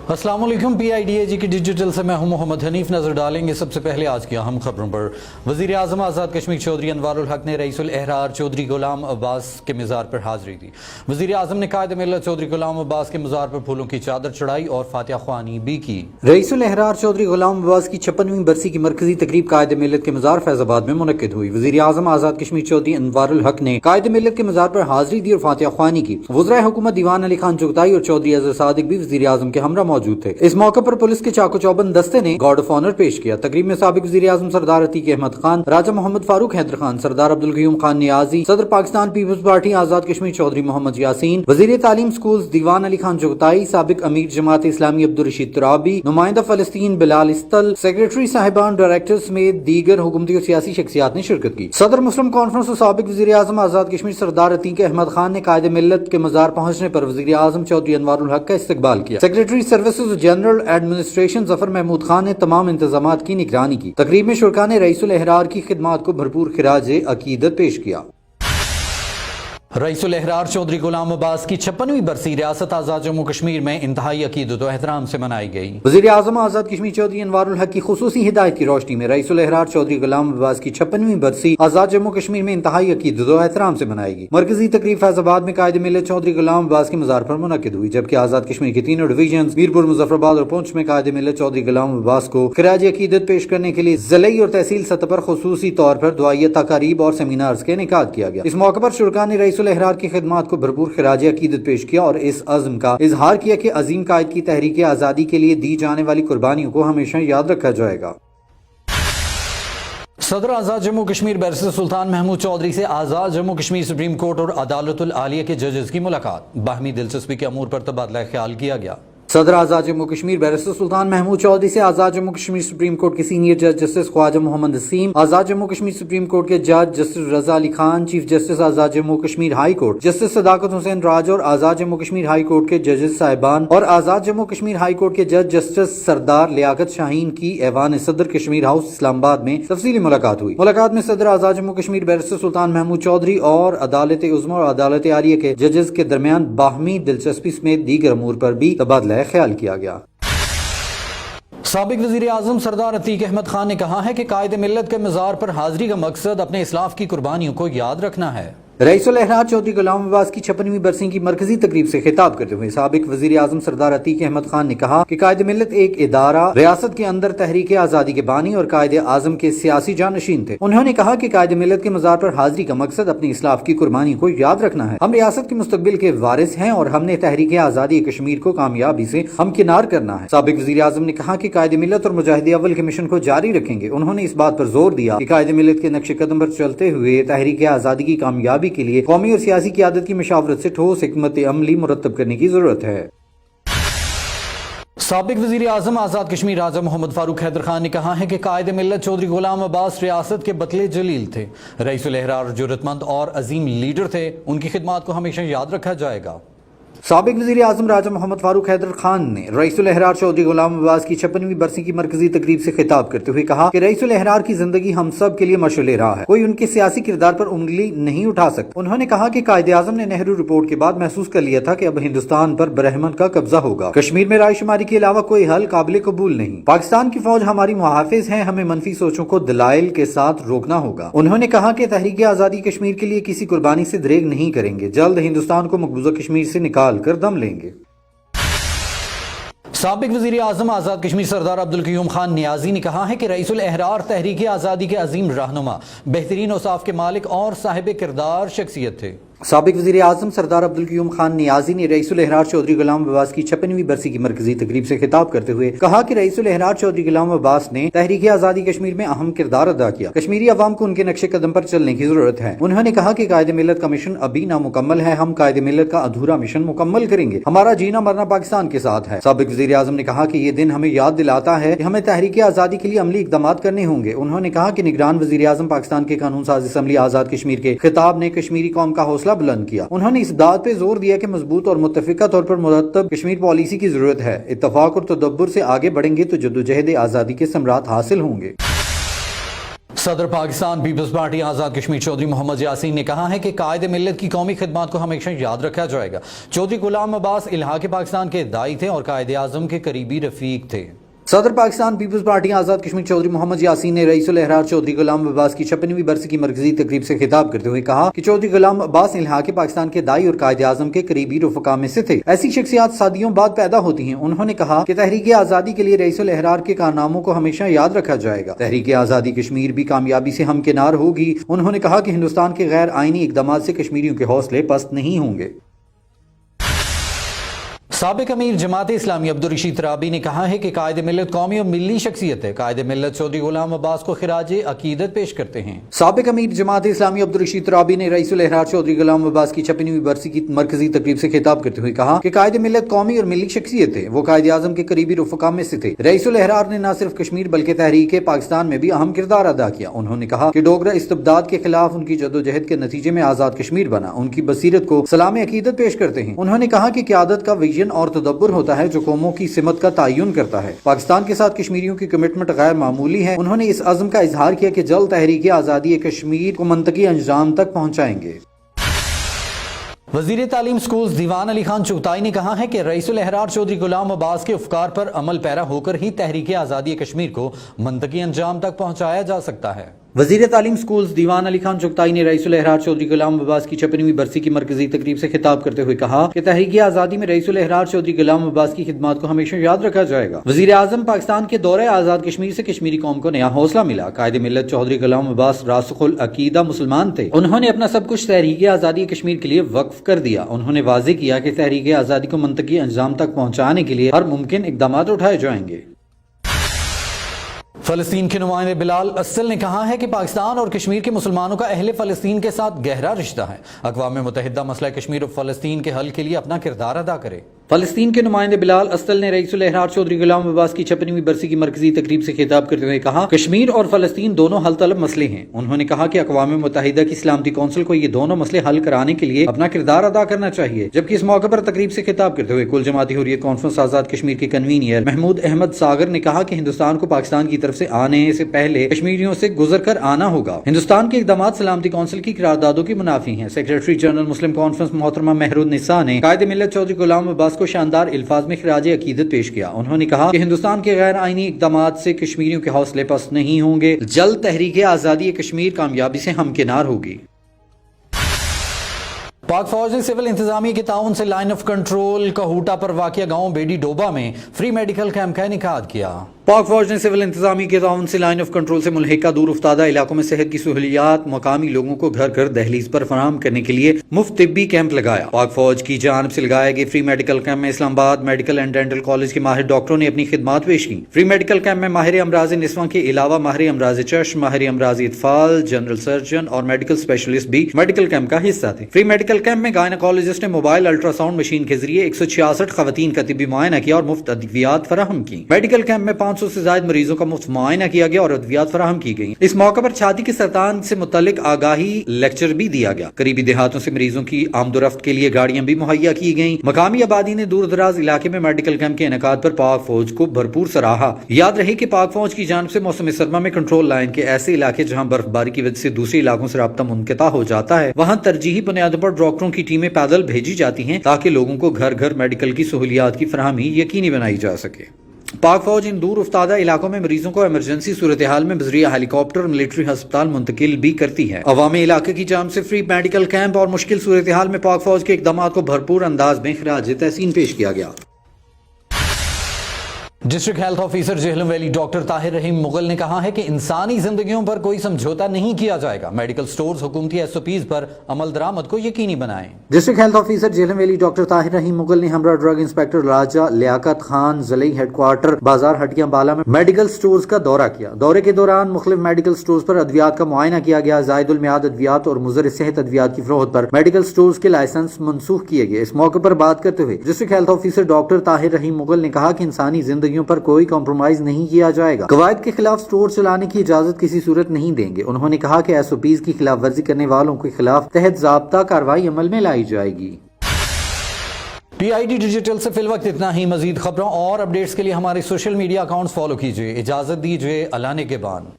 अस्सलाम वालेकुम। PIDAG की डिजिटल से मैं हूं मोहम्मद हनीफ। नजर डालेंगे सबसे पहले आज की अहम खबरों पर। वजीर आजम आज़ाद कश्मीर चौधरी अनवारुल हक ने रईसुल एहरार चौधरी गुलाम अब्बास के मज़ार पर हाजिरी दी। वजीर आजम ने कायद मिल्लत चौधरी गुलाम अब्बास के मज़ार पर फूलों की चादर चढ़ाई और फातिहा ख्वानी भी की। रईसुल एहरार चौधरी गुलाम अब्बास की 56वीं बरसी की मरकजी तकरीब कायद मिल्लत के मज़ार फैज़ाबाद में मुनक्किद हुई। वजीर आजम आज़ाद कश्मीर चौधरी अनवारुल हक ने कायद मिल्लत के मज़ार पर हाजिरी दी और फातिहा ख्वानी की। वज़राए हुकूमत दीवान अली खान चुगताई और चौधरी अज़हर सादिक भी वजीर आजम के हमरा मौजूद थे। इस मौके पर पुलिस के चाको चौबंद दस्ते ने गार्ड ऑफ ऑनर पेश किया। तकरीब में साबिक वज़ीर आज़म सरदार अतीक अहमद खान, राजा मोहम्मद फारूक हैदर खान, सरदार अब्दुल क़य्यूम खान नियाजी, सदर पाकिस्तान पीपल्स पार्टी आज़ाद कश्मीर चौधरी मोहम्मद यासीन, वज़ीर तालीम स्कूल्स दीवान अली खान चुगताई, साबिक अमीर जमात इस्लामी अब्दुल रशीद तुराबी, नुमाइंदा फलस्तीन बिलाल इस्तल, सेक्रेटरी साहिबान, डायरेक्टर समेत दीगर हुकूमती और सियासी शख्सियात ने शिरकत की। सदर मुस्लिम कॉन्फ्रेंस और साबिक वज़ीर आज़म आज़ाद कश्मीर सरदार अतीक अहमद खान ने कायद मिल्लत के मज़ार पहुंचने पर वज़ीर आज़म चौधरी अनवारुल हक का इस्तकबाल किया। Secretary services general administration Zafar Mahmood Khan ने तमाम इंतजामात की निगरानी की। तकरीब में शुरका ने रईसुल एहरार की खिदमात को भरपूर खिराज अकीदत पेश किया। रईसुल एहरार चौधरी गुलाम अब्बास की 56वीं बरसी रियासत आज़ाद जम्मू कश्मीर में इंतहाई अकीदत और एहतराम से मनाई गई। वज़ीर आज़म आज़ाद कश्मीर चौधरी अनवारुल हक की खुसूसी हिदायत की रोशनी में रईसुल एहरार चौधरी गुलाम अब्बास की 56वीं बरसी आज़ाद जम्मू कश्मीर में इंतहाई अकीदत और एहतराम से मनाएगी। मरकजी तकरीब फैज़ाबाद में कायद मिल्लत चौधरी गुलाम अब्बास के मज़ार पर मुनक्किद हुई, जबकि आज़ाद कश्मीर के तीनों डिवीजन मीरपुर, मुजफ्फराबाद और पुंछ में कायद मिल्लत चौधरी गुलाम अब्बास को खिराज अकीदत पेश करने के लिए ज़िले और तहसील सतह पर खुसूसी तौर पर दुआइया तकारीब और सेमिनार्स का इनेकाद किया गया। इस मौके पर शुरका ने रईसुल एहरार की खिदमत को भरपूर खिराज अकीदत पेश किया और इस अज़्म का इजहार किया कि अजीम कायद की तहरीक आज़ादी के लिए दी जाने वाली कुर्बानियों को हमेशा याद रखा जाएगा। सदर आज़ाद जम्मू कश्मीर बैरिस्टर सुल्तान महमूद चौधरी से आज़ाद जम्मू कश्मीर सुप्रीम कोर्ट और अदालतुल आलिया के जजेस की मुलाकात। बाहमी दिलचस्पी के अमूर पर तबादला ख्याल किया गया। सदर आज़ाद जम्मू कश्मीर बैरिस्टर सुल्तान महमूद चौधरी से आज़ाद जम्मू कश्मीर सुप्रीम कोर्ट के सीनियर जज justice Khawaja Mohammad Haseem, Azad Jammu Kashmir supreme court के जज justice Raza Ali Khan, chief justice Azad Jammu Kashmir high court justice Sadaqat Hussain Raj और आज़ाद जम्मू कश्मीर हाई कोर्ट के जजेस साहिबान और आज़ाद जम्मू कश्मीर हाई कोर्ट के जज जस्टिस सरदार लियाकत शाहीन की ऐवान सदर कश्मीर हाउस इस्लामाबाद में तफसीली मुलाकात हुई। मुलाकात में सदर आज़ाद जम्मू कश्मीर बैरिस्टर सुल्तान महमूद चौधरी और अदालत उज़्मा और अदालत आलिया के जजेस के दरमियान बाहमी दिलचस्पी समेत दीगर अमूर पर भी तबादला ख्याल किया गया। साबिक वज़ीर आज़म सरदार अतीक अहमद खान ने कहा है कि कायद मिल्लत के मज़ार पर हाजिरी का मकसद अपने इस्लाफ की कुर्बानियों को याद रखना है। रईसुल एहरार चौधरी गुलाम अब्बास की 56वीं बरसी की मरकजी तकरीब से खिताब करते हुए साबिक वज़ीर आज़म सरदार अतीक अहमद खान ने कहा कि कायद मिल्लत एक इदारा रियासत के अंदर तहरीक आज़ादी के बानी और कायद आज़म के सियासी जानशीन थे। उन्होंने कहा कि कायद मिल्लत के मज़ार पर हाजिरी का मकसद अपनी इस्लाफ की कुर्बानी को याद रखना है। हम रियासत के मुस्तकबिल के वारिस हैं और हमने तहरीक आज़ादी कश्मीर को कामयाबी से हमकिनार करना है। साबिक वज़ीर आज़म ने कहा कि कायद मिल्लत और मुजाहिद अव्वल के मिशन को जारी रखेंगे। उन्होंने इस बात पर जोर दिया कि कायद मिल्लत के नक्शे कदम पर चलते हुए तहरीक आज़ादी की कामयाबी के लिए कौमी और सियासी क़यादत की मशावरत से ठोस हिकमत अमली मुरतब करने की जरूरत है। साबिक वज़ीर आज़म आज़ाद कश्मीर राजा मोहम्मद फारूक हैदर खान ने कहा है कि कायद मिल्लत चौधरी गुलाम अब्बास रियासत के बतले जलील थे। रईसुल एहरार जुर्रतमंद और अजीम लीडर थे, उनकी खिदमत को हमेशा याद रखा जाएगा। साबिक वज़ीर आज़म राजा मोहम्मद फारूक हैदर खान ने रईसुल एहरार चौधरी गुलाम अब्बास की 56वीं बरसी की मरकजी तकरीब से खिताब करते हुए कहा कि रईसुल एहरार की जिंदगी हम सब के लिए मशअल राह है, कोई उनके सियासी किरदार पर उंगली नहीं उठा सकता। उन्होंने कहा कि कायद आज़म ने नेहरू रिपोर्ट के बाद महसूस कर लिया था कि अब हिंदुस्तान पर बरहमन का कब्जा होगा। कश्मीर में राय शुमारी के अलावा कोई हल काबिल कबूल नहीं। पाकिस्तान की फौज हमारी मुहाफिज है, हमें मनफी सोचों को दलाइल के साथ रोकना होगा। उन्होंने कहा कि तहरीक आज़ादी कश्मीर के लिए किसी कुर्बानी से दरेग नहीं करेंगे, जल्द हिंदुस्तान को मकबूजा कश्मीर से निकाल कर दम लेंगे। साबिक वज़ीर आज़म आज़ाद कश्मीर सरदार अब्दुल क़य्यूम खान नियाजी ने कहा है कि रईसुल एहरार तहरीक आज़ादी के अजीम रहनुमा, बेहतरीन औसाफ के मालिक और साहिब किरदार शख्सियत थे। साबिक वज़ीर आज़म सरदार अब्दुल क़य्यूम खान नियाजी ने रईसुल एहरार चौधरी गुलाम अब्बास की 56वीं बरसी की मरकजी तकरीब से खिताब करते हुए कहा कि रईसुल एहरार चौधरी गुलाम अब्बास ने तहरीक आज़ादी कश्मीर में अहम किरदार अदा किया। कश्मीरी अवाम को उनके नक्शे कदम पर चलने की जरूरत है। उन्होंने कहा कि कायद मिल्लत का मिशन अभी नामुकम्मल है, हम कायद मिल्लत का अधूरा मिशन मुकम्मल करेंगे। हमारा जीना मरना पाकिस्तान के साथ है। साबिक वज़ीर आज़म ने कहा कि ये दिन हमें याद दिलाता है कि हमें तहरीक आज़ादी के लिए अमली इक़दामात करने होंगे। उन्होंने कहा कि निगरान वज़ीर आज़म पाकिस्तान के कानून साज असम्बली आज़ाद कश्मीर के खिताब ने कश्मीरी कौम का हौसला बुलंद किया। उन्होंने इस बात पे जोर दिया कि मजबूत और मुत्तफिका तौर पर मुरतब कश्मीर पॉलिसी की जरूरत है। इत्तफाक और तदब्बुर से आगे बढ़ेंगे तो जद्दोजहद आज़ादी के समरात हासिल होंगे। صدر پاکستان پیپلز پارٹی آزاد کشمیر چودھری محمد یاسین نے کہا ہے کہ قائد ملت کی قومی خدمات کو ہمیشہ یاد رکھا جائے گا۔ چودھری غلام عباس الحاق پاکستان کے داعی تھے اور قائد اعظم کے قریبی رفیق تھے۔ صدر پاکستان پیپلز پارٹی آزاد کشمیر چودھری محمد یاسین نے رئیس الاحرار چودھری غلام عباس کی 56ویں برسی کی مرکزی تقریب سے خطاب کرتے ہوئے کہا کہ چودھری غلام عباس الحاق پاکستان کے داعی اور قائد اعظم کے قریبی رفقا میں سے تھے۔ ایسی شخصیات صدیوں بعد پیدا ہوتی ہیں۔ انہوں نے کہا کہ تحریک آزادی کے لیے رئیس الاحرار کے کارناموں کو ہمیشہ یاد رکھا جائے گا۔ تحریک آزادی کشمیر بھی کامیابی سے ہمکنار ہوگی۔ انہوں نے کہا کہ ہندوستان کے غیر آئینی اقدامات سے کشمیریوں کے حوصلے پست نہیں ہوں گے۔ سابق امیر جماعت اسلامی عبدالرشید ترابی نے کہا ہے کہ قائد ملت قومی اور ملی شخصیت ہے۔ قائد ملت چودھری غلام عباس کو خراج عقیدت پیش کرتے ہیں۔ سابق امیر جماعت اسلامی عبدالرشید ترابی نے رئیس الاحرار چودھری غلام عباس کی 56ویں برسی کی مرکزی تقریب سے خطاب کرتے ہوئے کہا کہ قائد ملت قومی اور ملی شخصیت ہے۔ وہ قائد اعظم کے قریبی رفقا میں سے تھے۔ رئیس الاحرار نے نہ صرف کشمیر بلکہ تحریک پاکستان میں بھی اہم کردار ادا کیا۔ انہوں نے کہا کہ ڈوگرا استبداد کے خلاف ان کی جدوجہد کے نتیجے میں آزاد کشمیر بنا۔ ان کی بصیرت کو سلام عقیدت پیش کرتے ہیں۔ انہوں نے کہا کہ قیادت کا ویژن اور تدبر ہوتا ہے جو قوموں کی سمت کا تعین کرتا ہے۔ پاکستان کے ساتھ کشمیریوں کی کمٹمنٹ غیر معمولی ہے۔ انہوں نے اس عزم کا اظہار کیا کہ جلد تحریک آزادی کشمیر کو منطقی انجام تک پہنچائیں گے۔ وزیر تعلیم سکولز دیوان علی خان چغتائی نے کہا ہے کہ رئیس الاحرار چودھری غلام عباس کے افکار پر عمل پیرا ہو کر ہی تحریک آزادی کشمیر کو منطقی انجام تک پہنچایا جا سکتا ہے۔ وزیر تعلیم سکولز دیوان علی خان چغتائی نے رئیس الاحرار چودھری غلام عباس کی 56ویں برسی کی مرکزی تقریب سے خطاب کرتے ہوئے کہا کہ تحریک آزادی میں رئیس الاحرار چودھری غلام عباس کی خدمات کو ہمیشہ یاد رکھا جائے گا۔ وزیر اعظم پاکستان کے دورہ آزاد کشمیر سے کشمیری قوم کو نیا حوصلہ ملا۔ قائد ملت چودھری غلام عباس راسخ العقیدہ مسلمان تھے۔ انہوں نے اپنا سب کچھ تحریک آزادی کشمیر کے لیے وقف کر دیا۔ انہوں نے واضح کیا کہ تحریک آزادی کو منطقی انجام تک پہنچانے کے لیے ہر ممکن اقدامات اٹھائے جائیں گے۔ فلسطین کے نمائندے بلال اسل نے کہا ہے کہ پاکستان اور کشمیر کے مسلمانوں کا اہل فلسطین کے ساتھ گہرا رشتہ ہے۔ اقوام متحدہ مسئلہ کشمیر اور فلسطین کے حل کے لیے اپنا کردار ادا کرے۔ فلسطین کے نمائندے بلال اسل نے رئیس الاحرار چودھری غلام عباس کی 56ویں برسی کی مرکزی تقریب سے خطاب کرتے ہوئے کہا کشمیر اور فلسطین دونوں حل طلب مسئلے ہیں۔ انہوں نے کہا کہ اقوام متحدہ کی سلامتی کونسل کو یہ دونوں مسئلے حل کرانے کے لیے اپنا کردار ادا کرنا چاہیے۔ جبکہ اس موقع پر تقریب سے خطاب کرتے ہوئے کل جماعتی حریت کانفرنس آزاد کشمیر کے کنوینر محمود احمد ساگر نے کہا کہ ہندوستان کو پاکستان کی طرف سے آنے سے پہلے کشمیریوں سے گزر کر آنا ہوگا۔ ہندوستان کے اقدامات سلامتی کونسل کی قراردادوں کی منافی ہیں۔ سیکریٹری جنرل مسلم کانفرنس محترمہ مہر النساء نے قائد ملت چودھری غلام عباس کو شاندار الفاظ میں خراج عقیدت پیش کیا۔ انہوں نے کہا کہ ہندوستان کے غیر آئینی اقدامات سے کشمیریوں کے حوصلے پست نہیں ہوں گے۔ جلد تحریک آزادی کشمیر کامیابی سے ہمکنار ہوگی۔ پاک فوج نے سول انتظامیہ کے تعاون سے لائن آف کنٹرول کہوٹا پر واقع گاؤں بیڈی ڈوبا میں فری میڈیکل کیمپ کا انعقاد کیا۔ پاک فوج نے سول انتظامیہ کے تعاون سے لائن آف کنٹرول سے ملحقہ دور افتادہ علاقوں میں صحت کی سہولیات مقامی لوگوں کو گھر گھر دہلیز پر فراہم کرنے کے لیے مفت طبی کیمپ لگایا۔ پاک فوج کی جانب سے لگائے گئے فری میڈیکل کیمپ میں اسلام آباد میڈیکل اینڈ ڈینٹل کالج کے ماہر ڈاکٹروں نے اپنی خدمات پیش کی۔ فری میڈیکل کیمپ میں ماہر امراض نسواں کے علاوہ ماہر امراض چشم، ماہر امراض اطفال، جنرل سرجن اور میڈیکل اسپیشلسٹ بھی میڈیکل کیمپ کا حصہ تھے۔ فری میڈیکل کیمپ میں گائنیکالوجسٹ نے موبائل الٹرا ساؤنڈ مشین کے ذریعے 166 خواتین کا طبی معائنہ کیا اور مفت ادویات فراہم کی۔ میڈیکل کیمپ میں 500 سے زائد مریضوں کا مفت معائنہ کیا گیا اور ادویات فراہم کی گئی۔ اس موقع پر چھاتی کے سرطان سے متعلق آگاہی لیکچر بھی دیا گیا۔ قریبی دیہاتوں سے مریضوں کی آمد و رفت کے لیے گاڑیاں بھی مہیا کی گئیں۔ مقامی آبادی نے دور دراز علاقے میں میڈیکل کیمپ کے انعقاد پر پاک فوج کو بھرپور سراہا۔ یاد رہے کہ پاک فوج کی جانب سے موسم سرما میں کنٹرول لائن کے ایسے علاقے جہاں برف باری کی وجہ سے دوسرے علاقوں سے رابطہ منقطع ہو جاتا ہے وہاں ترجیحی بنیادوں پر ڈاکٹروں کی ٹیمیں پیدل بھیجی جاتی ہیں تاکہ لوگوں کو گھر گھر میڈیکل کی سہولیات کی فراہمی یقینی بنائی جا سکے۔ پاک فوج ان دور افتادہ علاقوں میں مریضوں کو ایمرجنسی صورتحال میں بذریعہ ہیلی کاپٹر ملٹری ہسپتال منتقل بھی کرتی ہے۔ عوامی علاقے کی جانب سے فری میڈیکل کیمپ اور مشکل صورتحال میں پاک فوج کے اقدامات کو بھرپور انداز میں خراج تحسین پیش کیا گیا۔ District health officer Jhelum valley doctor Tahir Rahim Mughal نے کہا ہے کہ انسانی زندگیوں پر کوئی سمجھوتا نہیں کیا جائے گا۔ میڈیکل سٹورز حکومتی ایس او پیز پر عمل درآمد کو یقینی بنائیں۔ District health officer Jhelum valley doctor Tahir Rahim Mughal نے ہمراہ ڈرگ انسپیکٹر راجہ لیاقت خان ضلعی ہیڈ کوارٹر بازار ہٹیاں بالا میں میڈیکل سٹورز کا دورہ کیا۔ دورے کے دوران مختلف میڈیکل سٹورز پر ادویات کا معائنہ کیا گیا۔ زائد المیعاد ادویات اور مضر صحت ادویات کی فروخت پر میڈیکل سٹورز کے لائسنس منسوخ کیے گئے۔ اس موقع پر بات کرتے ہوئے district health officer doctor Tahir Rahim Mughal نے کہا کہ انسانی زندگیوں پر کوئی کمپرومائز نہیں کیا جائے گا۔ قواعد کے خلاف سٹور چلانے کی اجازت کسی صورت نہیں دیں گے۔ انہوں نے کہا کہ ایس او پیز کی خلاف ورزی کرنے والوں کے خلاف تحت ضابطہ کارروائی عمل میں لائی جائے گی۔ PID ڈیجیٹل سے فی الوقت اتنا ہی۔ مزید خبروں اور اپڈیٹس کے لیے ہمارے سوشل میڈیا اکاؤنٹس فالو کیجیے۔ اجازت دیجیے، اللہ نگہبان۔